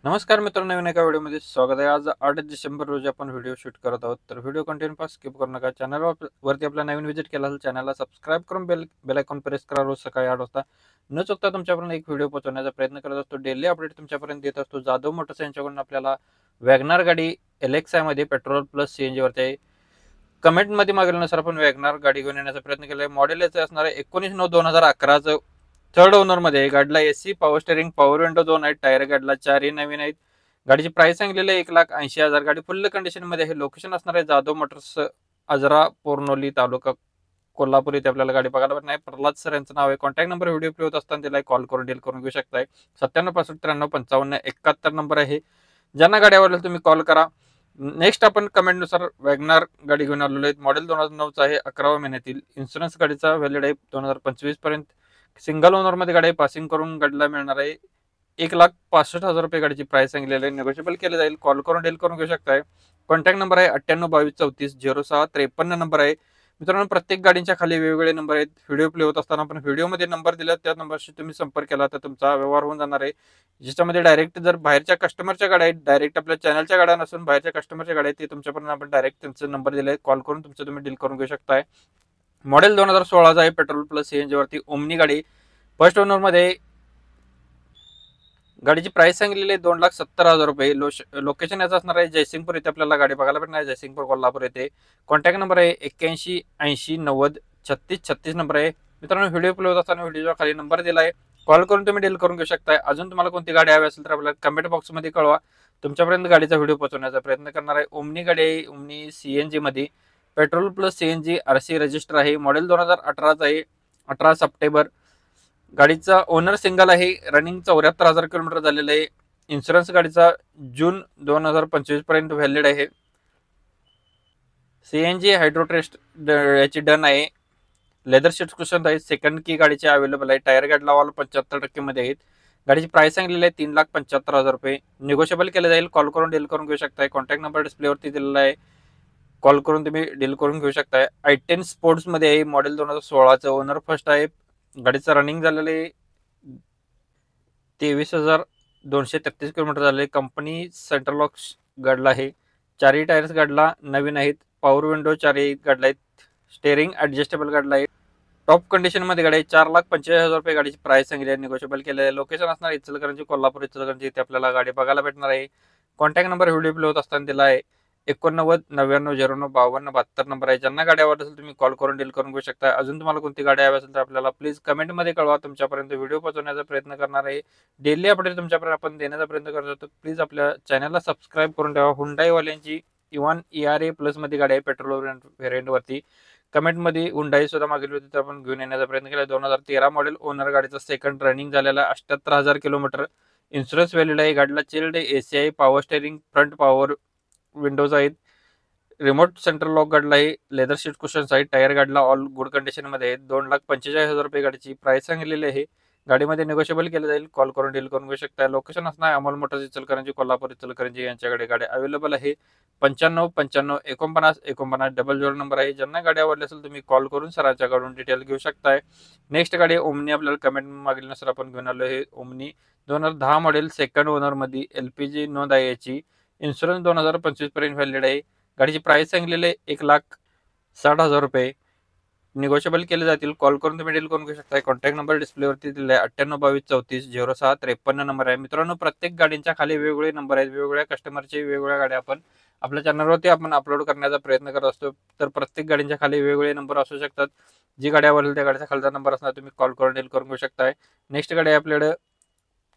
नमस्कार मित्रांनो, नवीन एका व्हिडिओमध्ये स्वागत आहे. आज 8 डिसेंबर रोजी आपण व्हिडिओ शूट करत आहोत. तर व्हिडिओ कंटिन्यू पास स्किप करू नका. वरती आपला नवीन व्हिजिट केला असेल चॅनलला सबस्क्राईब करून बेल आयकॉन प्रेस करा. रोज सकाळी 8 वाजता न चुकता तुमच्यापर्यंत एक व्हिडिओ पोहोचवण्याचा प्रयत्न करत असतो. डेली अपडेट तुमच्यापर्यंत देत असतो. जाधव मोटर्स यांच्याकडून आपल्याला वॅगनार गाडी LXI मध्ये पेट्रोल प्लस CNG वरती आहे. कमेंटमध्ये मागवल्यानुसार आपण वॅगनार गाडी घेऊन येण्याचा प्रयत्न केला आहे. मॉडेल याचं असणार आहे 19/9/2011चं. थर्ड ओनरमध्ये आहे. गाडीला AC, power steering, power window 2 आहेत. टायर गाडीला 4ही नवीन आहेत. गाडीची प्राइस सांगलेली आहे 1,80,000. गाडी फुल कंडिशनमध्ये आहे. लोकेशन असणार आहे जाधव मोटर्स, आजरा, पोर्नोली तालुका, कोल्हापूर इथे आपल्याला गाडी बघायला भेटणार आहे. प्रल्हाद सर यांचं नाव आहे. कॉन्टॅक्ट नंबर व्हिडिओ प्ले होत असताना त्याला कॉल करून डील करून घेऊ शकताय. 9765935571 नंबर आहे. ज्यांना गाडी आवडली तुम्ही कॉल करा. नेक्स्ट आपण कमेंटनुसार वॅगनार गाडी घेऊन आलेलो आहे. मॉडेल 2009चं आहे. 11व्या महिन्यातील. इन्शुरन्स गाडीचा व्हॅलिड आहे 2025 पर्यंत. सिंगल ओनरमध्ये गाडी पासिंग करून गाडीला मिळणार आहे. 1,65,000 रुपये गाडीची प्राइस सांगितलेली आहे. नेगोशिएबल केले जाईल. कॉल करून डील करून घेऊ शकताय. कॉन्टॅक्ट नंबर आहे 9822340653 नंबर आहे. मित्रांनो, प्रत्येक गाडीच्या खाली वेगवेगळे नंबर आहेत. व्हिडिओ प्ले होत असताना आपण व्हिडिओमध्ये नंबर दिला, त्या नंबरशी तुम्ही संपर्क केला तर तुमचा व्यवहार होऊन जाणार आहे. ज्याच्यामध्ये डायरेक्ट जर बाहेरच्या कस्टमरच्या गाड्या आहेत, डायरेक्ट आपल्या चॅनलच्या गाड्या नसून बाहेरच्या कस्टमरच्या गाड्या आहेत, ते तुमच्यापर्यंत आपण डायरेक्ट त्यांचे नंबर दिले, कॉल करून तुमचं तुम्ही डील करून घेऊ शकताय. मॉडेल 2016चा आहे. पेट्रोल प्लस CNG वरती ओमनी गाडी फर्स्ट ओनरमध्ये. गाडीची प्राइस सांगितलेली आहे 2,70,000 रुपये. लोकेशन याचं असणार आहे जयसिंगपूर इथे आपल्याला गाडी बघायला भेटणार आहे. जयसिंगपूर कोल्हापूर येथे. कॉन्टॅक्ट नंबर आहे 8180903636 नंबर आहे. मित्रांनो, व्हिडिओ प्ले होत असताना व्हिडिओच्या खाली नंबर दिला आहे. कॉल करून तुम्ही डील करून घेऊ शकताय. अजून तुम्हाला कोणती गाडी हवी असेल तर आपल्याला कमेंट बॉक्समध्ये कळवा. तुमच्यापर्यंत गाडीचा व्हिडिओ पोहोचवण्याचा प्रयत्न करणार आहे. ओमनी गाडी आहे. ओमनी CNG मध्ये petrol plus CNG RC register आहे. मॉडेल 2018चा आहे. 18 सप्टेंबर. गाडीचा ओनर सिंगल आहे. रनिंग 74,000 किलोमीटर झालेलं आहे. इन्शुरन्स गाडीचा जून 2025 पर्यंत व्हॅलिड आहे. CNG हायड्रोटेस्ट याची डन आहे. लेदर सीट कुशन आहे. सेकंड की गाडीची अवेलेबल आहे. टायर गाडीला ऑल 75% मध्ये आहेत. गाडीची प्राइस सांगलेली आहे 3,75,000 रुपये. निगोशिएबल केले जाईल. कॉल करून डील करून घेऊ शकताय. कॉन्टॅक्ट नंबर डिस्प्लेवरती दिलेला आहे. कॉल करून तुम्ही डील करून घेऊ शकताय. I10 स्पोर्ट्समध्ये आहे. मॉडेल 2016चं. ओनर फर्स्ट आहे. गाडीचं रनिंग झालेलं आहे 23,233 किलोमीटर झाले. कंपनी सेंट्रल लॉक्स गाडला आहे. चारही टायर्स गाडला नवीन आहेत. पॉवर विंडो चारही गाडला आहेत. स्टेअरिंग ऍडजस्टेबल गाडला आहे. टॉप कंडिशनमध्ये गाडी आहे. 4,45,000 रुपये गाडीची प्राइस सांगितली आहे. निगोशिएबल केलेलं आहे. लोकेशन असणार इचलकरंजी, कोल्हापूर, इचलकरंजी इथे आपल्याला गाडी बघायला भेटणार आहे. कॉन्टॅक्ट नंबर व्हिडिओ प्ले होत असताना दिला आहे 89 99 09 52 72 नंबर आहे. ज्यांना गाडी आवडत असेल तुम्ही कॉल करून डील करून घेऊ शकता. अजून तुम्हाला कोणती गाडी हवी असेल तर आपल्याला प्लीज कमेंटमध्ये कळवा. तुमच्यापर्यंत व्हिडिओ पोहोचवण्याचा प्रयत्न करणार आहे. डेली अपडेट तुमच्यापर्यंत आपण देण्याचा प्रयत्न करत होतो. प्लीज आपल्या चॅनलला सबस्क्राईब करून ठेवा. हुंडाईवाल्यांची इव्हन ERA प्लसमध्ये गाडी आहे पेट्रोल व्हेरियंटवरती. कमेंटमध्ये हुंडाई सुद्धा मागेली होती तर आपण घेऊन येण्याचा प्रयत्न केला. 2013 मॉडेल. ओनर गाडीचा सेकंड रनिंग झालेला 78,000 किलोमीटर. इन्शुरन्स व्हॅलिड आहे. गाडीला चिल्ड AC आहे. Power steering, front power windows आहेत. रिमोट सेंट्रल लॉक गाडीला आहे. लेदर सीट कुशन्स आहेत. टायर गाडीला ऑल गुड कंडिशनमध्ये आहेत. 2,45,000 रुपये गाडीची प्राइस सांगितलेली आहे. गाडीमध्ये निगोशिएबल केलं जाईल. कॉल करून डील करून घेऊ शकता. लोकेशन असणार अमोल मोटर्स, इचलकरंजी, कोल्हापूर, इचलकरंजी यांच्याकडे गाडी अवेलेबल आहे. 95 95 49 49 00 नंबर आहे. ज्यांना गाडी आवडली असेल तुम्ही कॉल करून सरांच्याकडून डिटेल घेऊ शकताय. नेक्स्ट गाडी ओमनी आपल्याला कमेंट मागेल्यानुसार आपण घेऊन आलो आहे. Omni 2010 model. सेकंड ओनरमध्ये. LPG नोंद आहे याची. इन्शुरन्स 2025 पर्यंत व्हॅलिड आहे. गाडीची प्राइस सांगलेली आहे 1,60,000 रुपये. निगोशिएबल केले जातील. कॉल करून तुम्ही डील करून घेऊ शकता. कॉन्टॅक्ट नंबर डिस्प्लेवरती दिला आहे 98 22 34 06 53 नंबर आहे. मित्रांनो, प्रत्येक गाडीच्या खाली वेगवेगळे नंबर आहेत. वेगवेगळ्या कस्टमरचे वेगवेगळ्या गाड्या आपण आपल्या चॅनलवरती आपण अपलोड करण्याचा प्रयत्न करत असतो. तर प्रत्येक गाडीच्या खाली वेगवेगळे नंबर असू शकतात. जी गाडी आवडेल त्या गाडीचा खालचा नंबर असणार. तुम्ही कॉल करून डील करून घेऊ शकताय. नेक्स्ट गाडी आहे आपल्याकडे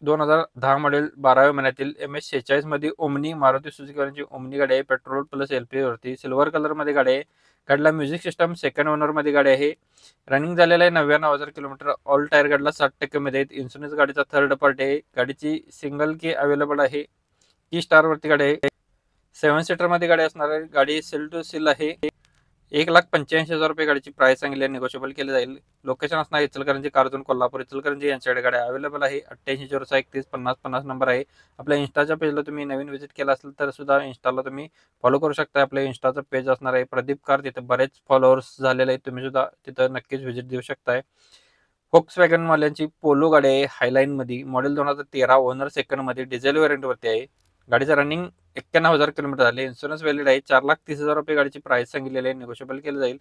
2010 मॉडेल. 12व्या महिन्यातील. MS46 मध्ये ओमनी. मारुती सुझुकी ओमनी गाडी आहे. पेट्रोल प्लस LPG वरती. सिल्वर कलरमध्ये गाडी आहे. गाडीला म्युझिक सिस्टम. सेकंड ओनरमध्ये गाडी आहे. रनिंग झालेला आहे 99,000 किलोमीटर. ऑल टायर गाडीला 60% मध्ये आहेत. इन्शुरन्स गाडीचा थर्ड पार्टी आहे. गाडीची सिंगल की अवेलेबल आहे. की स्टार वरती गाडी आहे. 7 सीटर मध्ये गाडी असणार आहे. गाडी सील टू सील आहे. 1,85,000 रुपये गाडीची प्राइस सांगितली. निगोशिएबल केली जाईल. लोकेशन असणार इचलकरंजी, कारंजा, कोल्हापूर, इचलकरंजी यांच्याकडे गाड्या अवेलेबल आहे. 88 नंबर आहे. आपल्या इन्स्टाच्या पेजला तुम्ही नवीन व्हिजिट केला असेल तर सुद्धा इन्स्टाला तुम्ही फॉलो करू शकता. आपल्या इन्स्टाचं पेज असणार आहे प्रदीप कार. तिथे बरेच फॉलोअर्स झालेले आहेत. तुम्ही सुद्धा तिथं नक्कीच व्हिजिट देऊ शकताय. Volkswagen वाल्यांची पोलो गाडी आहे हायलाईनमध्ये, मॉडेल 2013, ओनर सेकंडमध्ये, डिझेल व्हेरियंटवरती आहे. गाडीचं रनिंग 91,000 किलोमीटर झाले. इन्शुरन्स व्हॅलिड आहे. 4,30,000 गाडीची प्राइस सांगितलेली आहे. निगोशिएबल केलं जाईल.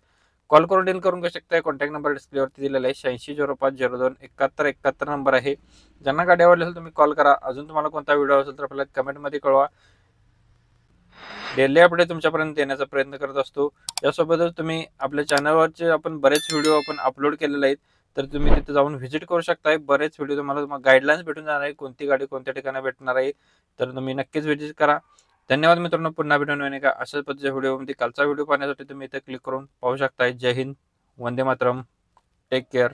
कॉल करून डील करून घेऊ शकताय. कॉन्टॅक्ट नंबर डिस्प्लेवरती दिलेला आहे. 8605027171 नंबर आहे. ज्यांना गाडी आवडली असेल तुम्ही कॉल करा. अजून तुम्हाला कोणता व्हिडिओ असेल तर आपल्याला कमेंटमध्ये कळवा. डेली अपडेट तुमच्यापर्यंत देण्याचा प्रयत्न करत असतो. यासोबतच तुम्ही आपल्या चॅनलवरचे आपण बरेच व्हिडिओ आपण अपलोड केलेले आहेत, तर तुम्ही तिथे जाऊन व्हिजिट करू शकताय. बरेच व्हिडिओ तुम्हाला गाईडलाईन्स भेटून जाणार आहे, कोणती गाडी कोणत्या ठिकाणी भेटणार आहे, तर तुम्ही नक्कीच व्हिजिट करा. धन्यवाद मित्रांनो. पुन्हा भेटून येणे का अशाच पद्धतीच्या व्हिडिओमध्ये. कालचा व्हिडिओ पाहण्यासाठी तुम्ही इथे क्लिक करून पाहू शकताय. जय हिंद, वंदे मातरम, टेक केअर.